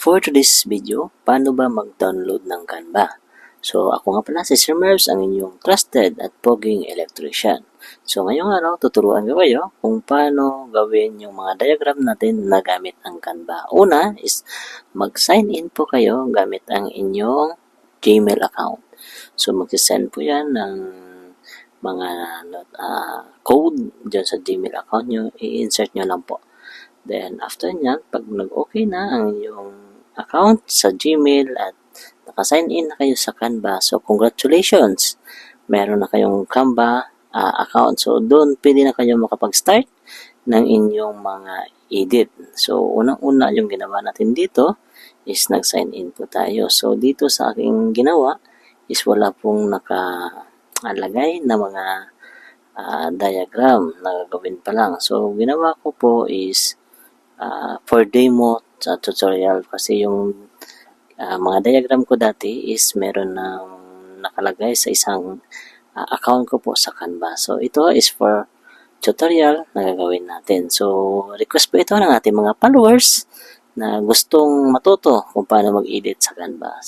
For today's video, paano ba mag-download ng Canva? So, ako nga pala si Sir Mervs, ang inyong trusted at poging electrician. So, ngayong araw, tuturuan ko kayo kung paano gawin yung mga diagram natin na gamit ang Canva. Una is, mag-sign in po kayo gamit ang inyong Gmail account. So, mag-send po yan ng mga code dyan sa Gmail account nyo, i-insert nyo lang po. Then, after nyan, pag nag-okay na ang iyong account sa Gmail at naka-sign in na kayo sa Canva, so congratulations! Meron na kayong Canva account. So, doon pwede na kayo makapag-start ng inyong mga edit. So, unang-una yung ginawa natin dito is nag-sign in po tayo. So, dito sa aking ginawa is wala pong nakalagay na mga diagram na gagawin pa lang. So, ginawa ko po is for demo sa tutorial kasi yung mga diagram ko dati is meron na nakalagay sa isang account ko po sa Canva. So, ito is for tutorial na gagawin natin. So, request po ito ng ating mga followers na gustong matuto kung paano mag-edit sa Canva.